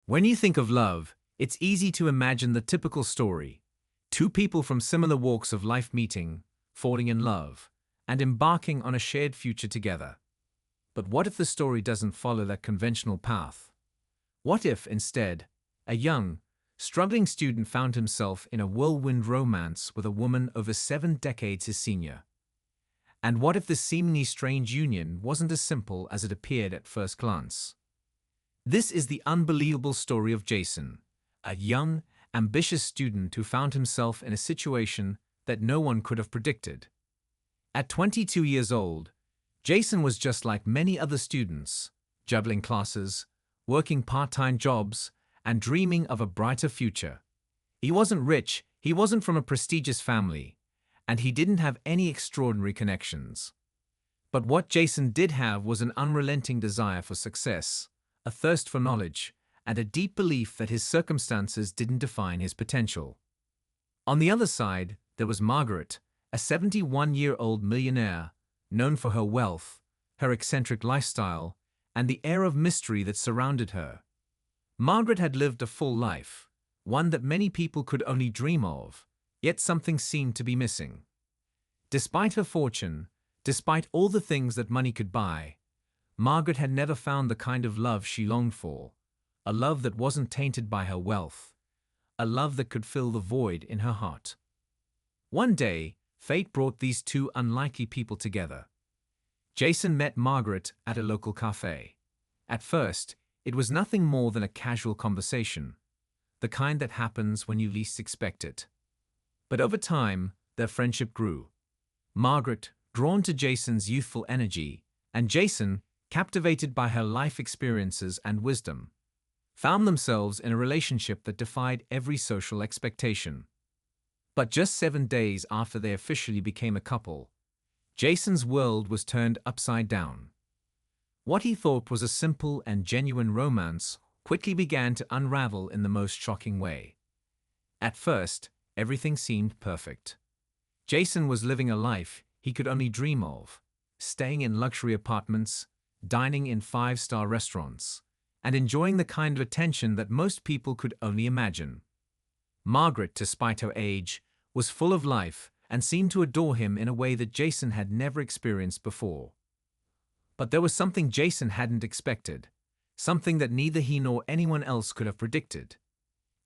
When you think of love, it's easy to imagine the typical story. Two people from similar walks of life meeting, falling in love, and embarking on a shared future together. But what if the story doesn't follow that conventional path? What if, instead, a young, struggling student found himself in a whirlwind romance with a woman over 7 decades his senior? And what if this seemingly strange union wasn't as simple as it appeared at first glance? This is the unbelievable story of Jason, a young, ambitious student who found himself in a situation that no one could have predicted. At 22 years old, Jason was just like many other students, juggling classes, working part-time jobs, and dreaming of a brighter future. He wasn't rich, he wasn't from a prestigious family, and he didn't have any extraordinary connections. But what Jason did have was an unrelenting desire for success, a thirst for knowledge, and a deep belief that his circumstances didn't define his potential. On the other side, there was Margaret, a 71-year-old millionaire, known for her wealth, her eccentric lifestyle, and the air of mystery that surrounded her. Margaret had lived a full life, one that many people could only dream of, yet something seemed to be missing. Despite her fortune, despite all the things that money could buy, Margaret had never found the kind of love she longed for, a love that wasn't tainted by her wealth, a love that could fill the void in her heart. One day, fate brought these two unlikely people together. Jason met Margaret at a local cafe. At first, it was nothing more than a casual conversation, the kind that happens when you least expect it. But over time, their friendship grew. Margaret, drawn to Jason's youthful energy, and Jason, captivated by her life experiences and wisdom, found themselves in a relationship that defied every social expectation. But just 7 days after they officially became a couple, Jason's world was turned upside down. What he thought was a simple and genuine romance quickly began to unravel in the most shocking way. At first, everything seemed perfect. Jason was living a life he could only dream of, staying in luxury apartments, dining in 5-star restaurants, and enjoying the kind of attention that most people could only imagine. Margaret, despite her age, was full of life and seemed to adore him in a way that Jason had never experienced before. But there was something Jason hadn't expected, something that neither he nor anyone else could have predicted.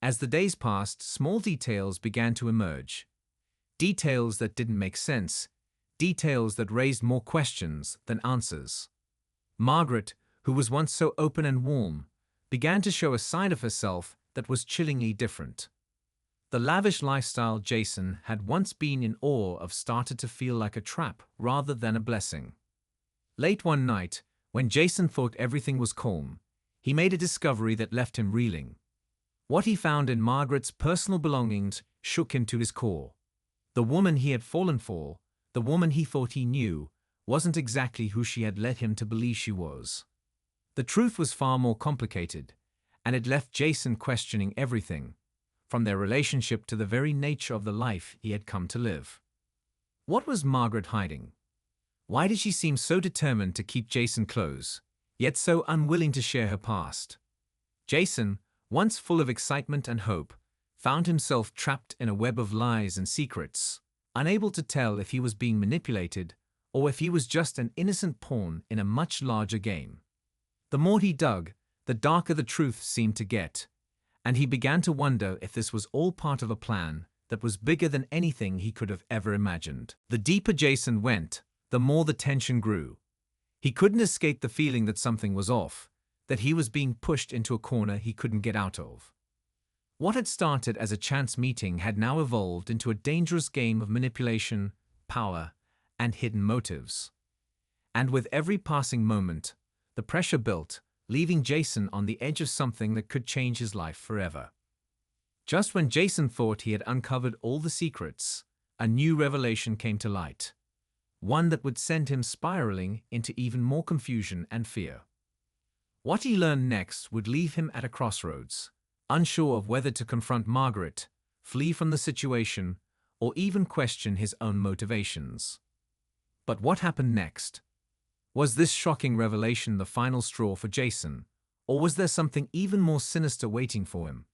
As the days passed, small details began to emerge. Details that didn't make sense, details that raised more questions than answers. Margaret, who was once so open and warm, began to show a side of herself that was chillingly different. The lavish lifestyle Jason had once been in awe of started to feel like a trap rather than a blessing. Late one night, when Jason thought everything was calm, he made a discovery that left him reeling. What he found in Margaret's personal belongings shook him to his core. The woman he had fallen for, the woman he thought he knew, wasn't exactly who she had led him to believe she was. The truth was far more complicated, and it left Jason questioning everything, from their relationship to the very nature of the life he had come to live. What was Margaret hiding? Why did she seem so determined to keep Jason close, yet so unwilling to share her past? Jason, once full of excitement and hope, found himself trapped in a web of lies and secrets, unable to tell if he was being manipulated or if he was just an innocent pawn in a much larger game. The more he dug, the darker the truth seemed to get, and he began to wonder if this was all part of a plan that was bigger than anything he could have ever imagined. The deeper Jason went, the more the tension grew. He couldn't escape the feeling that something was off, that he was being pushed into a corner he couldn't get out of. What had started as a chance meeting had now evolved into a dangerous game of manipulation, power, and hidden motives. And with every passing moment, the pressure built, leaving Jason on the edge of something that could change his life forever. Just when Jason thought he had uncovered all the secrets, a new revelation came to light, one that would send him spiraling into even more confusion and fear. What he learned next would leave him at a crossroads, unsure of whether to confront Margaret, flee from the situation, or even question his own motivations. But what happened next? Was this shocking revelation the final straw for Jason, Or was there something even more sinister waiting for him?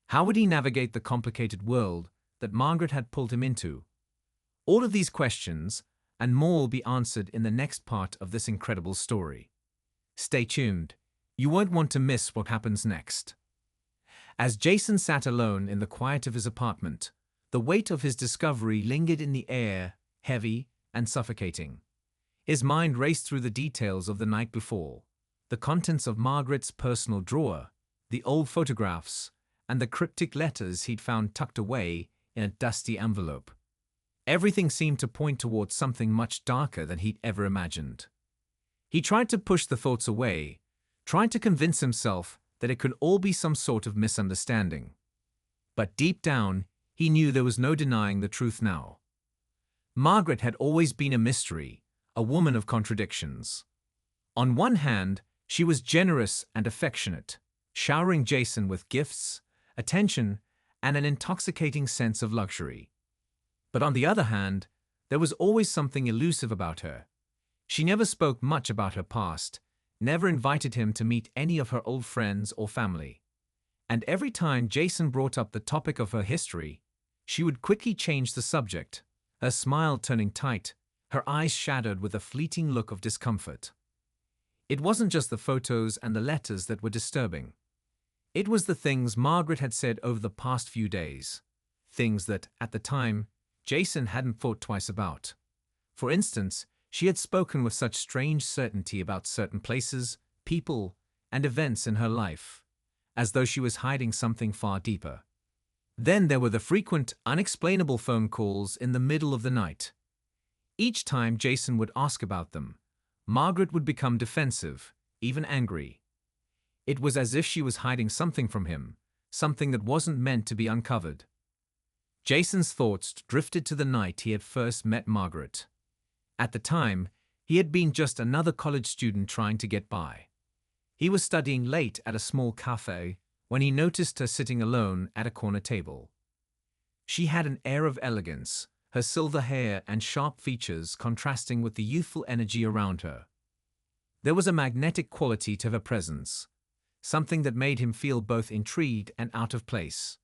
How would he navigate the complicated world that Margaret had pulled him into? All of these questions and more will be answered in the next part of this incredible story. Stay tuned. You won't want to miss what happens next. As Jason sat alone in the quiet of his apartment, the weight of his discovery lingered in the air, heavy and suffocating. His mind raced through the details of the night before, the contents of Margaret's personal drawer, the old photographs, and the cryptic letters he'd found tucked away in a dusty envelope. Everything seemed to point towards something much darker than he'd ever imagined. He tried to push the thoughts away, tried to convince himself that it could all be some sort of misunderstanding. But deep down, he knew there was no denying the truth now. Margaret had always been a mystery, a woman of contradictions. On one hand, she was generous and affectionate, showering Jason with gifts, attention, and an intoxicating sense of luxury. But on the other hand, there was always something elusive about her. She never spoke much about her past, never invited him to meet any of her old friends or family. And every time Jason brought up the topic of her history, she would quickly change the subject, her smile turning tight, her eyes shadowed with a fleeting look of discomfort. It wasn't just the photos and the letters that were disturbing. It was the things Margaret had said over the past few days, things that, at the time, Jason hadn't thought twice about. For instance, she had spoken with such strange certainty about certain places, people, and events in her life, as though she was hiding something far deeper. Then there were the frequent, unexplainable phone calls in the middle of the night. Each time Jason would ask about them, Margaret would become defensive, even angry. It was as if she was hiding something from him, something that wasn't meant to be uncovered. Jason's thoughts drifted to the night he had first met Margaret. At the time, he had been just another college student trying to get by. He was studying late at a small cafe when he noticed her sitting alone at a corner table. She had an air of elegance, her silver hair and sharp features contrasting with the youthful energy around her. There was a magnetic quality to her presence, something that made him feel both intrigued and out of place.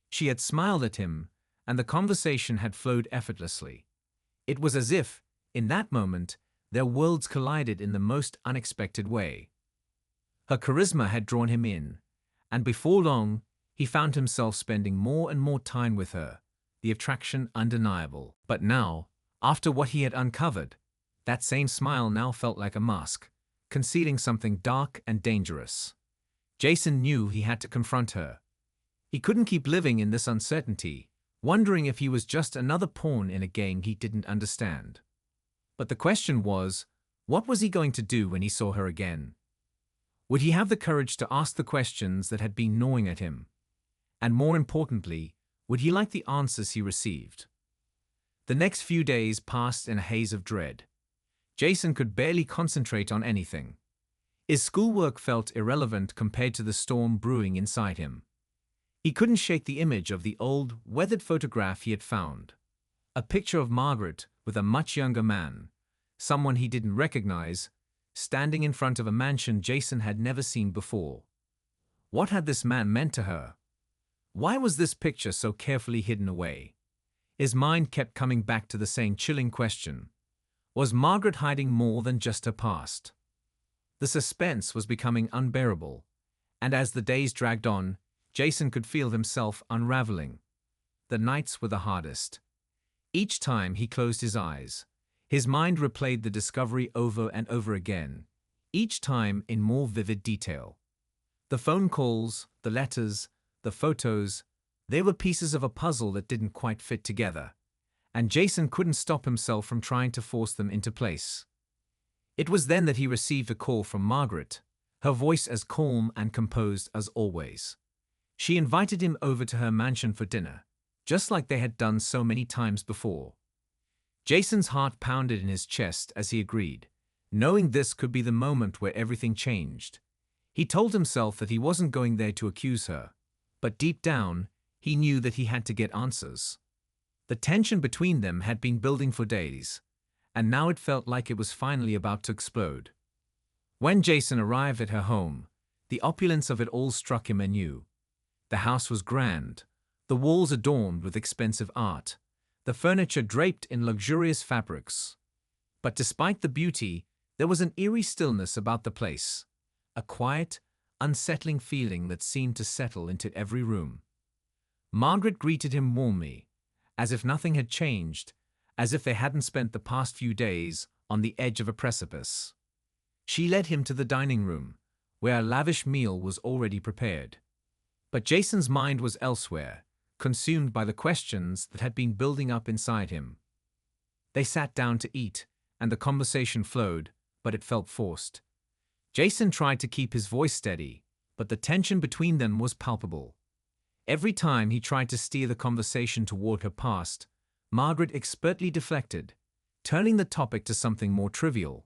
She had smiled at him, and the conversation had flowed effortlessly. It was as if, in that moment, their worlds collided in the most unexpected way. Her charisma had drawn him in, and before long, he found himself spending more and more time with her, the attraction undeniable. But now, after what he had uncovered, that same smile now felt like a mask, concealing something dark and dangerous. Jason knew he had to confront her. He couldn't keep living in this uncertainty, wondering if he was just another pawn in a game he didn't understand. But the question was, what was he going to do when he saw her again? Would he have the courage to ask the questions that had been gnawing at him? And more importantly, would he like the answers he received? The next few days passed in a haze of dread. Jason could barely concentrate on anything. His schoolwork felt irrelevant compared to the storm brewing inside him. He couldn't shake the image of the old, weathered photograph he had found. A picture of Margaret with a much younger man, someone he didn't recognize, standing in front of a mansion Jason had never seen before. What had this man meant to her? Why was this picture so carefully hidden away? His mind kept coming back to the same chilling question. Was Margaret hiding more than just her past? The suspense was becoming unbearable, and as the days dragged on, Jason could feel himself unraveling. The nights were the hardest. Each time he closed his eyes, his mind replayed the discovery over and over again, each time in more vivid detail. The phone calls, the letters, the photos, they were pieces of a puzzle that didn't quite fit together, and Jason couldn't stop himself from trying to force them into place. It was then that he received a call from Margaret, her voice as calm and composed as always. She invited him over to her mansion for dinner, just like they had done so many times before. Jason's heart pounded in his chest as he agreed, knowing this could be the moment where everything changed. He told himself that he wasn't going there to accuse her, but deep down, he knew that he had to get answers. The tension between them had been building for days, and now it felt like it was finally about to explode. When Jason arrived at her home, The opulence of it all struck him anew. The house was grand, the walls adorned with expensive art, the furniture draped in luxurious fabrics. But despite the beauty, there was an eerie stillness about the place, a quiet, unsettling feeling that seemed to settle into every room. Margaret greeted him warmly, as if nothing had changed, as if they hadn't spent the past few days on the edge of a precipice. She led him to the dining room, where a lavish meal was already prepared. But Jason's mind was elsewhere, consumed by the questions that had been building up inside him. They sat down to eat, and the conversation flowed, but it felt forced. Jason tried to keep his voice steady, but the tension between them was palpable. Every time he tried to steer the conversation toward her past, Margaret expertly deflected, turning the topic to something more trivial.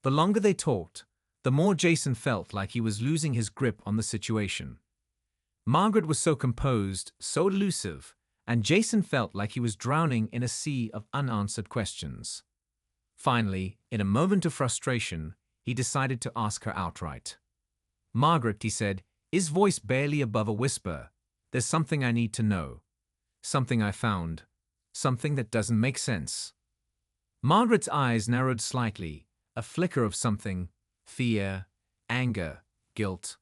The longer they talked, the more Jason felt like he was losing his grip on the situation. Margaret was so composed, so elusive, and Jason felt like he was drowning in a sea of unanswered questions. Finally, in a moment of frustration, he decided to ask her outright. "Margaret," he said, his voice barely above a whisper, "there's something I need to know. Something I found. Something that doesn't make sense." Margaret's eyes narrowed slightly, a flicker of something, fear, anger, guilt,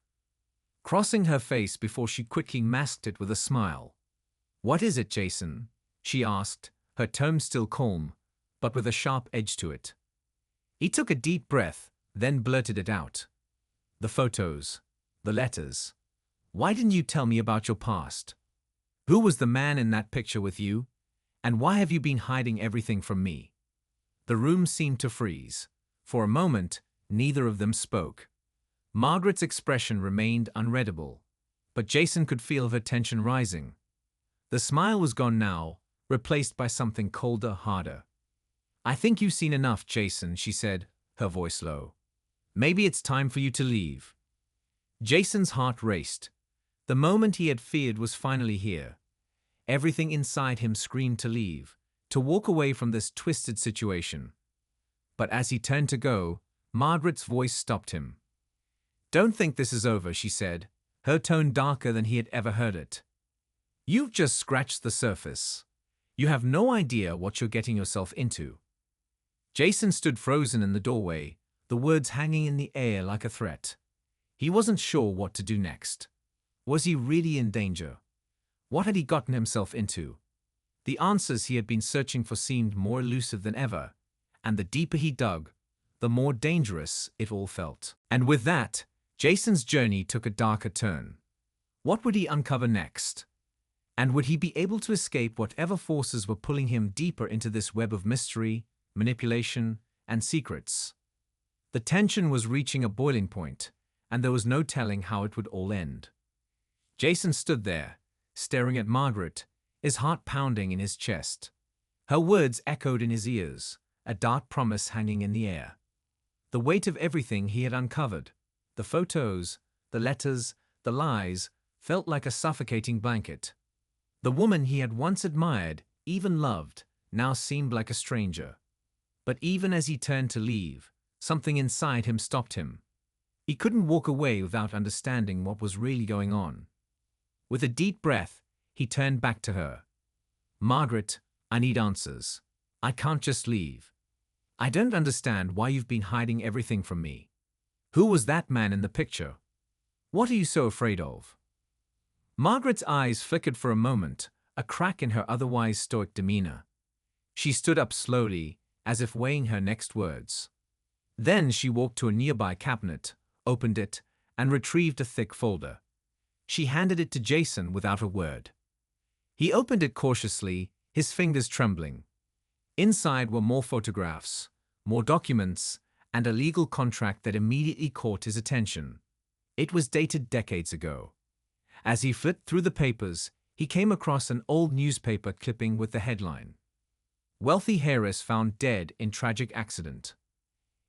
crossing her face before she quickly masked it with a smile. "What is it, Jason?" she asked, her tone still calm, but with a sharp edge to it. He took a deep breath, then blurted it out. "The photos. The letters. Why didn't you tell me about your past? Who was the man in that picture with you? And why have you been hiding everything from me?" The room seemed to freeze. For a moment, neither of them spoke. Margaret's expression remained unreadable, but Jason could feel her tension rising. The smile was gone now, replaced by something colder, harder. "I think you've seen enough, Jason," she said, her voice low. "Maybe it's time for you to leave." Jason's heart raced. The moment he had feared was finally here. Everything inside him screamed to leave, to walk away from this twisted situation. But as he turned to go, Margaret's voice stopped him. "Don't think this is over," she said, her tone darker than he had ever heard it. "You've just scratched the surface. You have no idea what you're getting yourself into." Jason stood frozen in the doorway, the words hanging in the air like a threat. He wasn't sure what to do next. Was he really in danger? What had he gotten himself into? The answers he had been searching for seemed more elusive than ever, and the deeper he dug, the more dangerous it all felt. And with that, Jason's journey took a darker turn. What would he uncover next? And would he be able to escape whatever forces were pulling him deeper into this web of mystery, manipulation, and secrets? The tension was reaching a boiling point, and there was no telling how it would all end. Jason stood there, staring at Margaret, his heart pounding in his chest. Her words echoed in his ears, a dark promise hanging in the air. The weight of everything he had uncovered, the photos, the letters, the lies, felt like a suffocating blanket. The woman he had once admired, even loved, now seemed like a stranger. But even as he turned to leave, something inside him stopped him. He couldn't walk away without understanding what was really going on. With a deep breath, he turned back to her. "Margaret, I need answers. I can't just leave. I don't understand why you've been hiding everything from me. Who was that man in the picture? What are you so afraid of?" Margaret's eyes flickered for a moment, a crack in her otherwise stoic demeanor. She stood up slowly, as if weighing her next words. Then she walked to a nearby cabinet, opened it, and retrieved a thick folder. She handed it to Jason without a word. He opened it cautiously, his fingers trembling. Inside were more photographs, more documents, and a legal contract that immediately caught his attention. It was dated decades ago. As he flipped through the papers, he came across an old newspaper clipping with the headline, "Wealthy heiress found dead in tragic accident."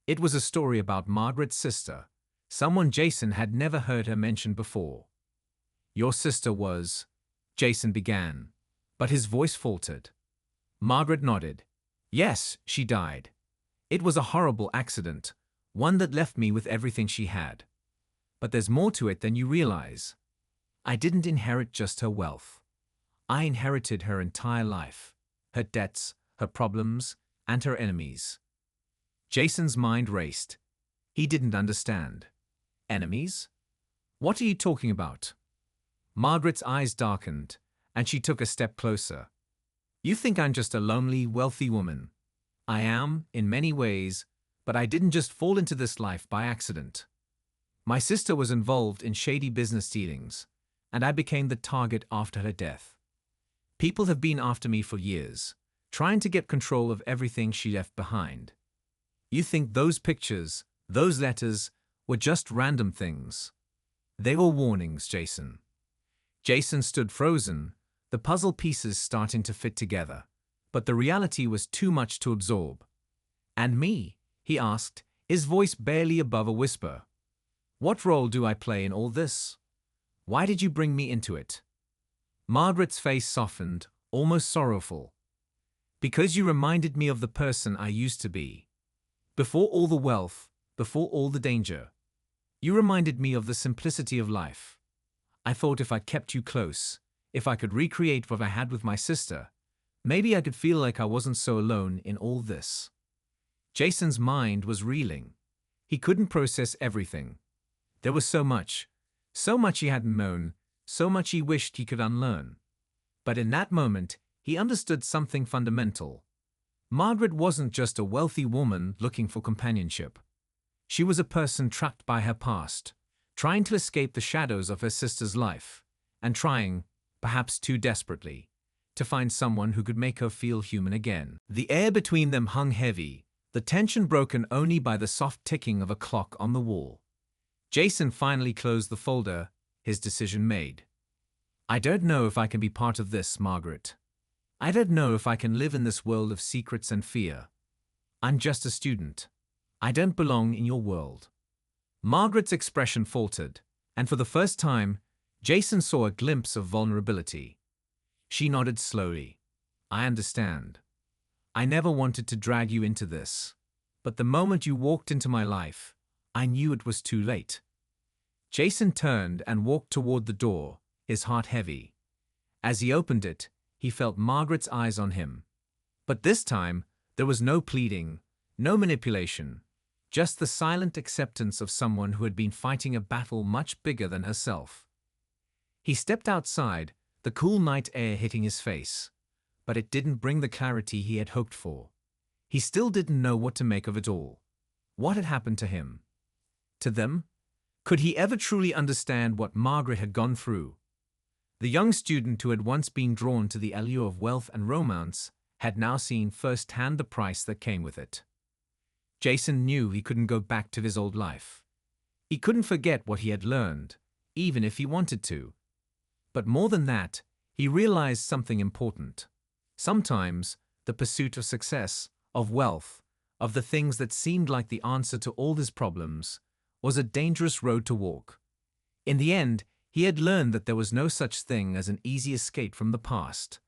It was a story about Margaret's sister, someone Jason had never heard her mention before. "Your sister was," Jason began, but his voice faltered. Margaret nodded. "Yes, she died. It was a horrible accident, one that left me with everything she had." But there's more to it than you realize. I didn't inherit just her wealth. I inherited her entire life, her debts, her problems, and her enemies. Jason's mind raced. He didn't understand. Enemies? What are you talking about? Margaret's eyes darkened, and she took a step closer. You think I'm just a lonely, wealthy woman. I am, in many ways, but I didn't just fall into this life by accident. My sister was involved in shady business dealings, and I became the target after her death. People have been after me for years, trying to get control of everything she left behind. You think those pictures, those letters, were just random things? They were warnings, Jason. Jason stood frozen, the puzzle pieces starting to fit together, but the reality was too much to absorb. And me? He asked, his voice barely above a whisper. What role do I play in all this? Why did you bring me into it? Margaret's face softened, almost sorrowful. Because you reminded me of the person I used to be. Before all the wealth, before all the danger. You reminded me of the simplicity of life. I thought if I kept you close, if I could recreate what I had with my sister, maybe I could feel like I wasn't so alone in all this. Jason's mind was reeling. He couldn't process everything. There was so much he hadn't known, so much he wished he could unlearn. But in that moment, he understood something fundamental. Margaret wasn't just a wealthy woman looking for companionship. She was a person trapped by her past, trying to escape the shadows of her sister's life, and trying, perhaps too desperately, to find someone who could make her feel human again. The air between them hung heavy, the tension broken only by the soft ticking of a clock on the wall. Jason finally closed the folder, his decision made. I don't know if I can be part of this, Margaret. I don't know if I can live in this world of secrets and fear. I'm just a student. I don't belong in your world. Margaret's expression faltered, and for the first time, Jason saw a glimpse of vulnerability. She nodded slowly. I understand. I never wanted to drag you into this. But the moment you walked into my life, I knew it was too late. Jason turned and walked toward the door, his heart heavy. As he opened it, he felt Margaret's eyes on him. But this time, there was no pleading, no manipulation, just the silent acceptance of someone who had been fighting a battle much bigger than herself. He stepped outside, the cool night air hitting his face, but it didn't bring the clarity he had hoped for. He still didn't know what to make of it all. What had happened to him? To them? Could he ever truly understand what Margaret had gone through? The young student who had once been drawn to the allure of wealth and romance had now seen firsthand the price that came with it. Jason knew he couldn't go back to his old life. He couldn't forget what he had learned, even if he wanted to. But more than that, he realized something important. Sometimes, the pursuit of success, of wealth, of the things that seemed like the answer to all his problems, was a dangerous road to walk. In the end, he had learned that there was no such thing as an easy escape from the past,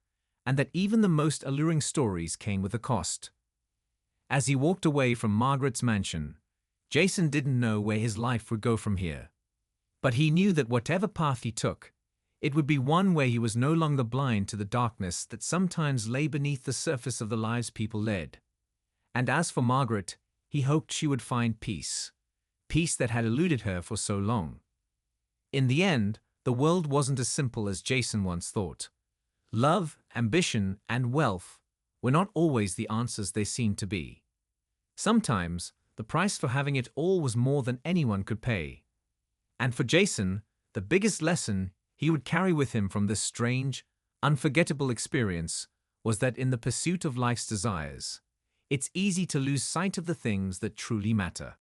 and that even the most alluring stories came with a cost. As he walked away from Margaret's mansion, Jason didn't know where his life would go from here. But he knew that whatever path he took, it would be one where he was no longer blind to the darkness that sometimes lay beneath the surface of the lives people led. And as for Margaret, he hoped she would find peace. Peace that had eluded her for so long. In the end, the world wasn't as simple as Jason once thought. Love, ambition, and wealth were not always the answers they seemed to be. Sometimes, the price for having it all was more than anyone could pay. And for Jason, the biggest lesson he would carry with him from this strange, unforgettable experience was that in the pursuit of life's desires, it's easy to lose sight of the things that truly matter.